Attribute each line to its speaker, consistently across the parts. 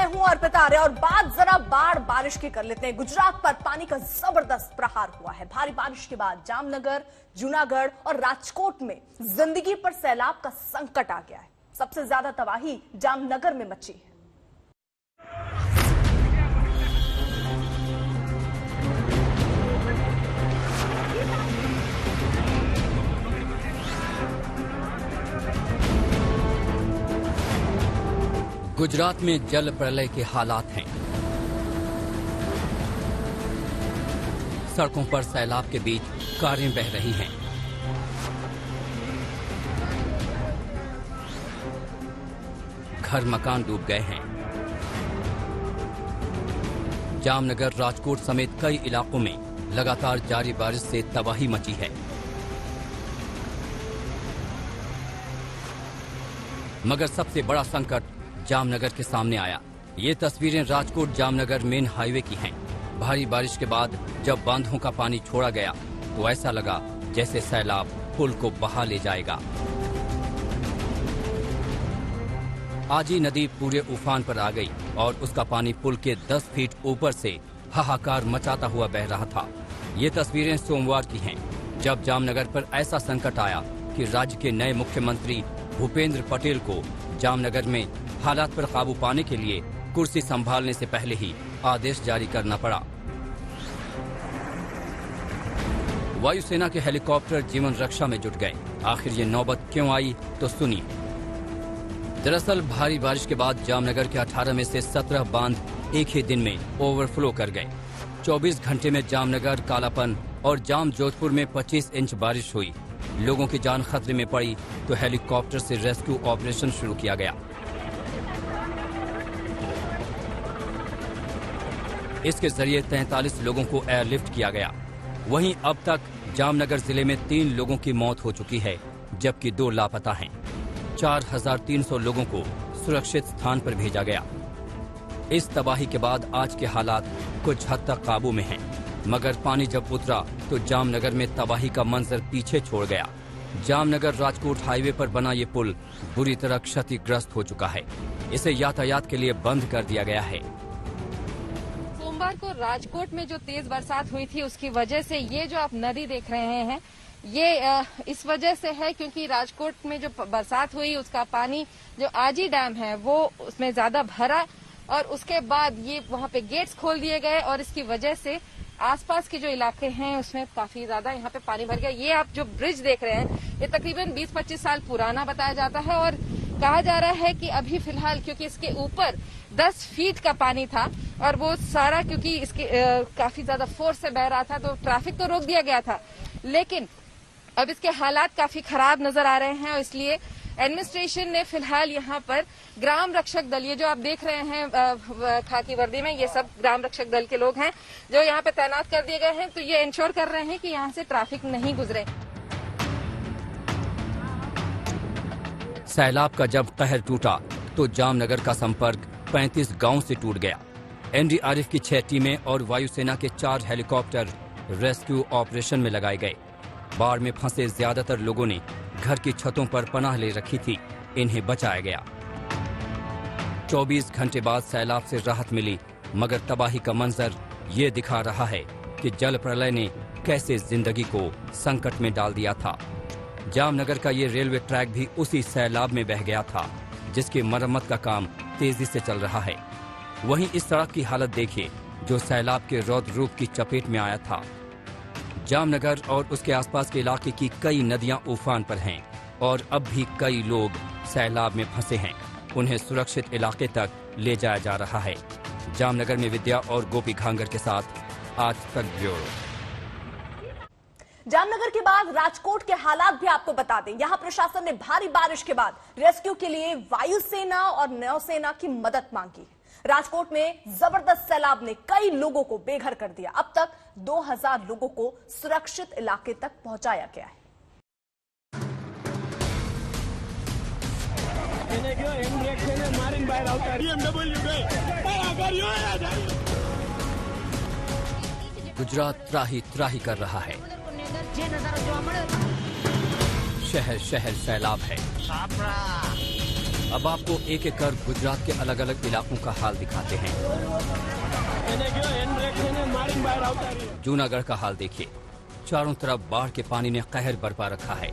Speaker 1: मैं हूं अर्पिता आर्य और बात जरा बारिश की कर लेते हैं। गुजरात पर पानी का जबरदस्त प्रहार हुआ है। भारी बारिश के बाद जामनगर, जूनागढ़ और राजकोट में जिंदगी पर सैलाब का संकट आ गया है। सबसे ज्यादा तबाही जामनगर में मची है।
Speaker 2: गुजरात में जल प्रलय के हालात हैं। सड़कों पर सैलाब के बीच कारें बह रही हैं। घर मकान डूब गए हैं। जामनगर, राजकोट समेत कई इलाकों में लगातार जारी बारिश से तबाही मची है। मगर सबसे बड़ा संकट जामनगर के सामने आया। ये तस्वीरें राजकोट जामनगर मेन हाईवे की हैं। भारी बारिश के बाद जब बांधों का पानी छोड़ा गया तो ऐसा लगा जैसे सैलाब पुल को बहा ले जाएगा। आजी नदी पूरे उफान पर आ गई और उसका पानी पुल के 10 फीट ऊपर से हाहाकार मचाता हुआ बह रहा था। ये तस्वीरें सोमवार की हैं, जब जामनगर पर ऐसा संकट आया कि राज्य के नए मुख्यमंत्री भूपेंद्र पटेल को जामनगर में हालात पर काबू पाने के लिए कुर्सी संभालने से पहले ही आदेश जारी करना पड़ा। वायुसेना के हेलीकॉप्टर जीवन रक्षा में जुट गए। आखिर ये नौबत क्यों आई, तो सुनिए। दरअसल भारी बारिश के बाद जामनगर के 18 में से 17 बांध एक ही दिन में ओवरफ्लो कर गए। 24 घंटे में जामनगर, कालापन और जाम जोधपुर में 25 इंच बारिश हुई। लोगों की जान खतरे में पड़ी तो हेलीकॉप्टर से रेस्क्यू ऑपरेशन शुरू किया गया। इसके जरिए 43 लोगों को एयरलिफ्ट किया गया। वहीं अब तक जामनगर जिले में 3 लोगों की मौत हो चुकी है, जबकि 2 लापता हैं। 4300 लोगों को सुरक्षित स्थान पर भेजा गया। इस तबाही के बाद आज के हालात कुछ हद तक काबू में हैं, मगर पानी जब उतरा तो जामनगर में तबाही का मंजर पीछे छोड़ गया। जामनगर राजकोट हाईवे पर बना ये पुल बुरी तरह क्षतिग्रस्त हो चुका है। इसे यातायात के लिए बंद कर दिया गया है।
Speaker 3: सोमवार को राजकोट में जो तेज बरसात हुई थी, उसकी वजह से ये जो आप नदी देख रहे हैं, ये इस वजह से है क्योंकि राजकोट में जो बरसात हुई उसका पानी जो आजी डैम है वो उसमें ज्यादा भरा और उसके बाद ये वहाँ पे गेट्स खोल दिए गए और इसकी वजह से आसपास के जो इलाके हैं उसमें काफी ज्यादा यहाँ पे पानी भर गया। ये आप जो ब्रिज देख रहे हैं ये तकरीबन 20-25 साल पुराना बताया जाता है और कहा जा रहा है कि अभी फिलहाल क्योंकि इसके ऊपर 10 फीट का पानी था और वो सारा क्योंकि इसके काफी ज्यादा फोर्स से बह रहा था तो ट्रैफिक तो रोक दिया गया था, लेकिन अब इसके हालात काफी खराब नजर आ रहे हैं और इसलिए एडमिनिस्ट्रेशन ने फिलहाल यहाँ पर ग्राम रक्षक दल, ये जो आप देख रहे हैं खाकी वर्दी में, ये सब ग्राम रक्षक दल के लोग हैं जो यहाँ पे तैनात कर दिए गए हैं। तो ये इंश्योर कर रहे हैं कि यहाँ से ट्रैफिक नहीं गुजरे।
Speaker 2: सैलाब का जब कहर टूटा तो जामनगर का संपर्क 35 गांव से टूट गया। एनडीआरएफ की 6 टीमें और वायुसेना के 4 हेलीकॉप्टर रेस्क्यू ऑपरेशन में लगाए गए। बाढ़ में फंसे ज्यादातर लोगों ने घर की छतों पर पनाह ले रखी थी, इन्हें बचाया गया। 24 घंटे बाद सैलाब से राहत मिली, मगर तबाही का मंजर ये दिखा रहा है कि जल प्रलय ने कैसे जिंदगी को संकट में डाल दिया था। जामनगर का ये रेलवे ट्रैक भी उसी सैलाब में बह गया था, जिसकी मरम्मत का काम तेजी से चल रहा है। वहीं इस सड़क की हालत देखिए, जो सैलाब के रौद्र रूप की चपेट में आया था। जामनगर और उसके आसपास के इलाके की कई नदियां उफान पर हैं और अब भी कई लोग सैलाब में फंसे हैं। उन्हें सुरक्षित इलाके तक ले जाया जा रहा है। जामनगर में विद्या और गोपी घांगर के साथ आज तक ब्यूरो।
Speaker 1: जामनगर के बाद राजकोट के हालात भी आपको बता दें। यहां प्रशासन ने भारी बारिश के बाद रेस्क्यू के लिए वायुसेना और नौसेना की मदद मांगी। राजकोट में जबरदस्त सैलाब ने कई लोगों को बेघर कर दिया। अब तक 2000 लोगों को सुरक्षित इलाके तक पहुंचाया गया है।
Speaker 2: गुजरात त्राही त्राही कर रहा है। शहर शहर सैलाब है। अब आपको एक एक कर गुजरात के अलग अलग इलाकों का हाल दिखाते हैं। जूनागढ़ का हाल देखिए, चारों तरफ बाढ़ के पानी ने कहर बरपा रखा है।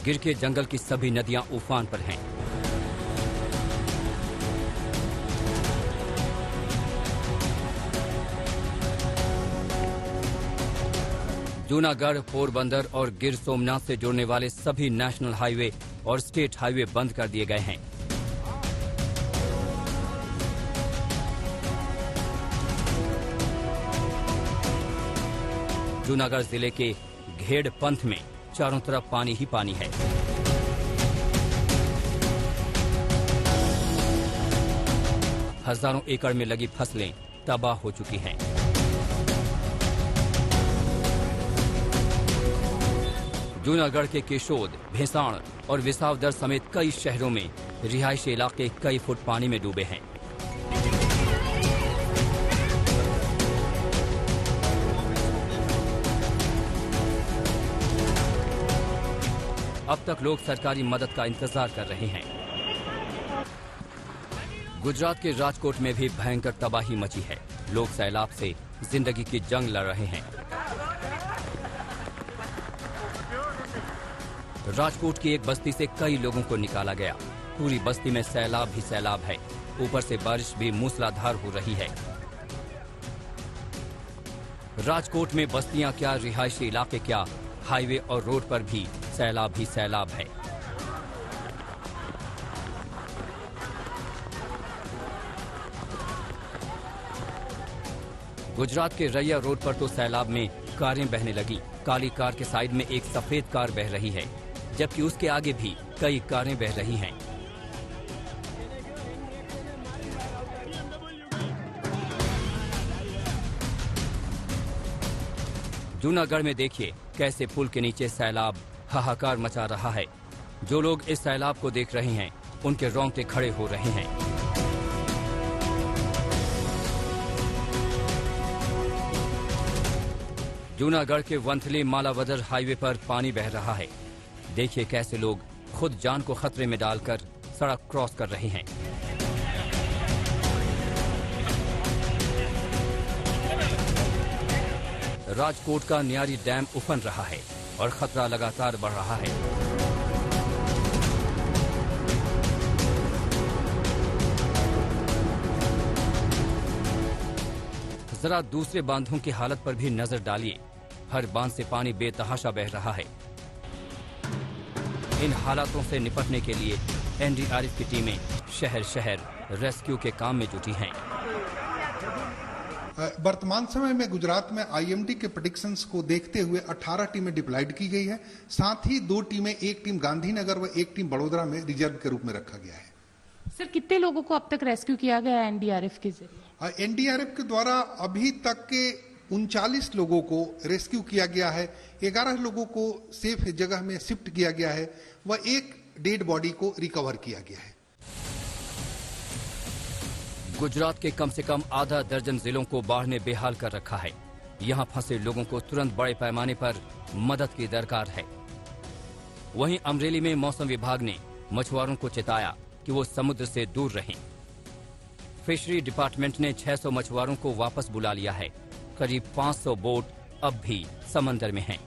Speaker 2: गिर के जंगल की सभी नदियां उफान पर हैं। जूनागढ़, पोरबंदर और गिर सोमनाथ से जुड़ने वाले सभी नेशनल हाईवे और स्टेट हाईवे बंद कर दिए गए हैं। जूनागढ़ जिले के घेड़ पंथ में चारों तरफ पानी ही पानी है। हजारों एकड़ में लगी फसलें तबाह हो चुकी हैं। जूनागढ़ के केशोद, भेसाण और विसावदर समेत कई शहरों में रिहायशी इलाके कई फुट पानी में डूबे हैं। अब तक लोग सरकारी मदद का इंतजार कर रहे हैं। गुजरात के राजकोट में भी भयंकर तबाही मची है। लोग सैलाब से जिंदगी की जंग लड़ रहे हैं। राजकोट की एक बस्ती से कई लोगों को निकाला गया। पूरी बस्ती में सैलाब ही सैलाब है। ऊपर से बारिश भी मूसलाधार हो रही है। राजकोट में बस्तियां क्या, रिहायशी इलाके क्या, हाईवे और रोड पर भी सैलाब ही सैलाब है। गुजरात के रैया रोड पर तो सैलाब में कारें बहने लगी। काली कार के साइड में एक सफेद कार बह रही है, जबकि उसके आगे भी कई कारें बह रही हैं। जूनागढ़ में देखिए कैसे पुल के नीचे सैलाब हाहाकार मचा रहा है। जो लोग इस सैलाब को देख रहे हैं उनके रोंगटे खड़े हो रहे हैं। जूनागढ़ के वंथली मालावदर हाईवे पर पानी बह रहा है। देखिए कैसे लोग खुद जान को खतरे में डालकर सड़क क्रॉस कर रहे हैं। राजकोट का न्यारी डैम उफन रहा है और खतरा लगातार बढ़ रहा है। जरा दूसरे बांधों की हालत पर भी नजर डालिए। हर बांध से पानी बेतहाशा बह रहा है। इन हालातों से निपटने के लिए एनडीआरएफ की टीमें शहर शहर रेस्क्यू के काम में जुटी हैं।
Speaker 4: वर्तमान समय में गुजरात में आईएमडी के प्रेडिक्शंस को देखते हुए 18 टीमें डिप्लॉयड की गई है। साथ ही 2 टीमें, एक टीम गांधीनगर व एक टीम बड़ोदरा में रिजर्व के रूप में रखा गया है।
Speaker 5: सर, कितने लोगों को अब तक रेस्क्यू किया गया है एनडीआरएफ के जरिए?
Speaker 4: एनडीआरएफ के द्वारा अभी तक के 39 लोगों को रेस्क्यू किया गया है। 11 लोगों को सेफ जगह में शिफ्ट किया गया है व एक डेड बॉडी को रिकवर किया गया है।
Speaker 2: गुजरात के कम से कम आधा दर्जन जिलों को बाढ़ ने बेहाल कर रखा है। यहां फंसे लोगों को तुरंत बड़े पैमाने पर मदद की दरकार है। वहीं अमरेली में मौसम विभाग ने मछुआरों को चेताया कि वो समुद्र से दूर रहें। फिशरी डिपार्टमेंट ने 600 मछुआरों को वापस बुला लिया है। करीब 500 बोट अब भी समंदर में हैं।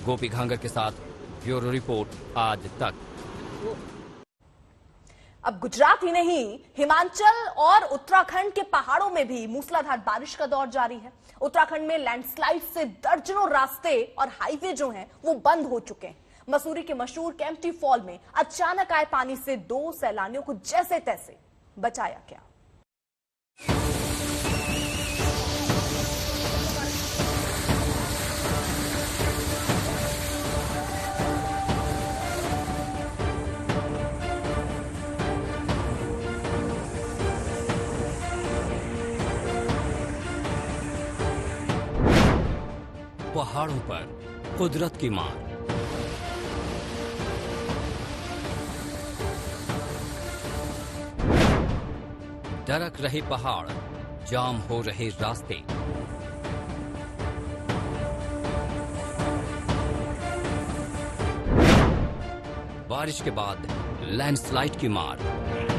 Speaker 2: गोपी घांगर के साथ ब्यूरो रिपोर्ट, आज तक।
Speaker 1: अब गुजरात ही नहीं, हिमाचल और उत्तराखंड के पहाड़ों में भी मूसलाधार बारिश का दौर जारी है। उत्तराखंड में लैंडस्लाइड से दर्जनों रास्ते और हाईवे जो हैं वो बंद हो चुके हैं। मसूरी के मशहूर केम्प्टी फॉल में अचानक आए पानी से 2 सैलानियों को जैसे तैसे बचाया गया।
Speaker 2: पहाड़ों पर कुदरत की मार। दरक रहे पहाड़, जाम हो रहे रास्ते। बारिश के बाद लैंडस्लाइड की मार।